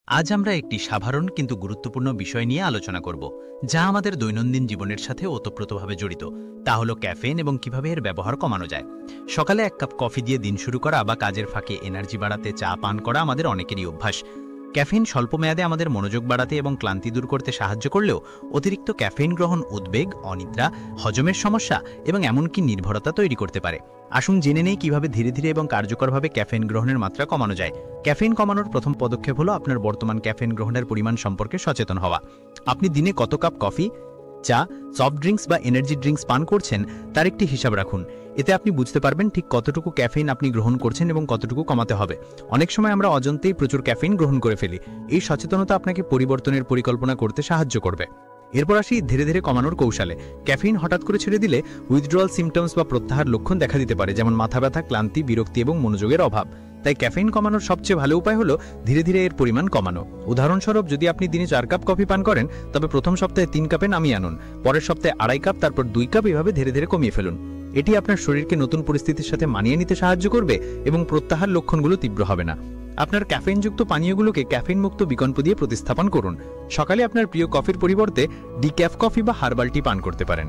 আজ আমরা একটি সাধারণ কিন্তু গুরুত্বপূর্ণ বিষয় নিয়ে আলোচনা করব, যা আমাদের দৈনন্দিন জীবনের সাথে ওতপ্রোতভাবে জড়িত। তা হলো ক্যাফেইন এবং কিভাবে এর ব্যবহার কমানো যায়। সকালে এক কাপ কফি দিয়ে দিন শুরু করা বা কাজের ফাঁকে এনার্জি বাড়াতে চা পান করা আমাদের অনেকেরই অভ্যাস। ক্যাফেইন স্বল্প মেয়াদে আমাদের মনোযোগ বাড়াতে এবং ক্লান্তি দূর করতে সাহায্য করলেও অতিরিক্ত ক্যাফেইন গ্রহণ উদ্বেগ, অনিদ্রা, হজমের সমস্যা এবং এমনকি নির্ভরতা তৈরি করতে পারে। আসুন জেনে নেই কিভাবে ধীরে ধীরে এবং কার্যকরভাবে ক্যাফেইন গ্রহণের মাত্রা কমানো যায়। ক্যাফেইন কমানোর প্রথম পদক্ষেপ হলো আপনার বর্তমান ক্যাফেইন গ্রহণের পরিমাণ সম্পর্কে সচেতন হওয়া। আপনি দিনে কত কাপ কফি, চা, সফট ড্রিঙ্কস বা এনার্জি ড্রিঙ্কস পান করছেন তার একটি হিসাব রাখুন। এতে আপনি বুঝতে পারবেন ঠিক কতটুকু ক্যাফেইন আপনি গ্রহণ করছেন এবং কতটুকু কমাতে হবে। অনেক সময় আমরা অজান্তেই প্রচুর ক্যাফেইন গ্রহণ করে ফেলি। এই সচেতনতা আপনাকে পরিবর্তনের পরিকল্পনা করতে সাহায্য করবে। এরপর আসি ধীরে ধীরে কমানোর কৌশলে। ক্যাফেইন হঠাৎ করে ছেড়ে দিলে উইথড্রয়াল সিমটমস বা প্রত্যাহার লক্ষণ দেখা দিতে পারে, যেমন মাথা ব্যথা, ক্লান্তি, বিরক্তি এবং মনোযোগের অভাব। তাই ক্যাফেইন কমানোর সবচেয়ে ভালো উপায় হলো ধীরে ধীরে এর পরিমাণ কমানো। উদাহরণস্বরূপ, যদি আপনি দিনে 4 কাপ কফি পান করেন, তবে প্রথম সপ্তাহে 3 কাপে নামিয়ে আনুন, পরের সপ্তাহে 2.5 কাপ, তারপর 2 কাপ, এভাবে ধীরে ধীরে কমিয়ে ফেলুন। এটি আপনার শরীরকে নতুন পরিস্থিতির সাথে মানিয়ে নিতে সাহায্য করবে এবং প্রত্যাহার লক্ষণগুলো তীব্র হবে না। আপনার ক্যাফেইনযুক্ত পানীয়গুলোকে ক্যাফেইন মুক্ত বিকল্প দিয়ে প্রতিস্থাপন করুন। সকালে আপনার প্রিয় কফির পরিবর্তে ডিক্যাফ কফি বা হার্বাল টি পান করতে পারেন।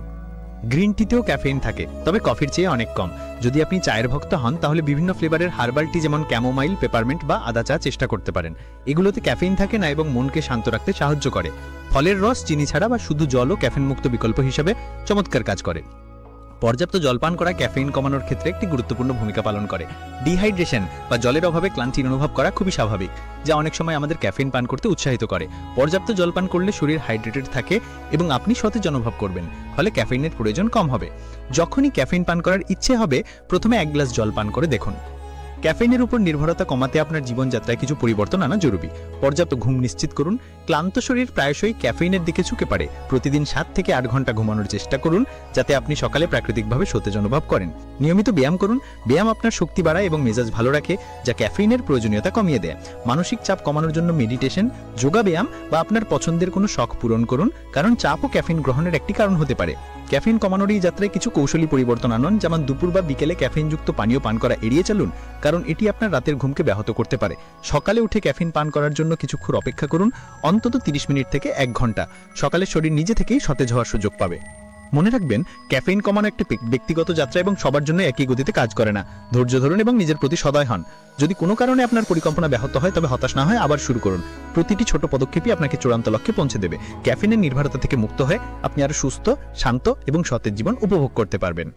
গ্রিন টিতেও ক্যাফেইন থাকে, তবে কফির চেয়ে অনেক কম। যদি আপনি চায়ের ভক্ত হন, তাহলে বিভিন্ন ফ্লেভারের হার্বাল টি যেমন ক্যামোমাইল, পেপারমেন্ট বা আদা চা চেষ্টা করতে পারেন। এগুলোতে ক্যাফেইন থাকে না এবং মনকে শান্ত রাখতে সাহায্য করে। ফলের রস, চিনি ছাড়া বা শুধু জলও ক্যাফেইন মুক্ত বিকল্প হিসেবে চমৎকার কাজ করে। পর্যাপ্ত জলপান করা ক্যাফেইন কমানোর ক্ষেত্রে একটি গুরুত্বপূর্ণ ভূমিকা পালন করে। ডিহাইড্রেশন বা জলের অভাবে ক্লান্তি অনুভব করা খুবই স্বাভাবিক, যা অনেক সময় আমাদের ক্যাফেইন পান করতে উৎসাহিত করে। পর্যাপ্ত জলপান করলে শরীর হাইড্রেটেড থাকে এবং আপনি সতেজ অনুভব করবেন, ফলে ক্যাফেইনের প্রয়োজন কম হবে। যখনই ক্যাফেইন পান করার ইচ্ছে হবে, প্রথমে 1 গ্লাস জল পান করে দেখুন। ক্যাফেইনের উপর নির্ভরতা কমাতে আপনার জীবনযাত্রায় কিছু পরিবর্তন আনা জরুরি। পর্যাপ্ত ঘুম নিশ্চিত করুন। ক্লান্ত শরীর প্রায়শই ক্যাফেইনের দিকে ঝুঁকে পড়ে। প্রতিদিন 7 থেকে 8 ঘন্টা ঘুমানোর চেষ্টা করুন, যাতে আপনি সকালে প্রাকৃতিকভাবে সতেজ অনুভব করেন। নিয়মিত ব্যায়াম করুন। ব্যায়াম আপনার শক্তি বাড়ায় এবং মেজাজ ভালো রাখে, যা ক্যাফেইনের প্রয়োজনীয়তা কমিয়ে দেয়। মানসিক চাপ কমানোর জন্য মেডিটেশন, যোগা ব্যায়াম বা আপনার পছন্দের কোনো শখ পূরণ করুন, কারণ চাপ ও ক্যাফেইন গ্রহণের একটি কারণ হতে পারে। ক্যাফেইন কমানোর এই যাত্রায় কিছু কৌশলী পরিবর্তন আনুন, যেমন দুপুর বা বিকেলে ক্যাফেইনযুক্ত পানীয় পান করা এড়িয়ে চলুন, কারণ এটি আপনার রাতের ঘুমকে ব্যাহত করতে পারে। সকালে উঠে ক্যাফেইন পান করার জন্য কিছুক্ষণ অপেক্ষা করুন, অন্তত 30 মিনিট থেকে 1 ঘন্টা। সকালে শরীর নিজে থেকেই সতেজ হওয়ার সুযোগ পাবে। মনে রাখবেন, ক্যাফেইন কমানো একটি ব্যক্তিগত যাত্রা এবং সবার জন্য একই গতিতে কাজ করে না। ধৈর্য ধরুন এবং নিজের প্রতি সদয় হন। যদি কোনো কারণে আপনার পরিকল্পনা ব্যাহত হয়, তবে হতাশ না হয় আবার শুরু করুন। প্রতিটি ছোট পদক্ষেপই আপনাকে চূড়ান্ত লক্ষ্যে পৌঁছে দেবে। ক্যাফেইনের নির্ভরতা থেকে মুক্ত হয়ে আপনি আরো সুস্থ, শান্ত এবং সতেজ জীবন উপভোগ করতে পারবেন।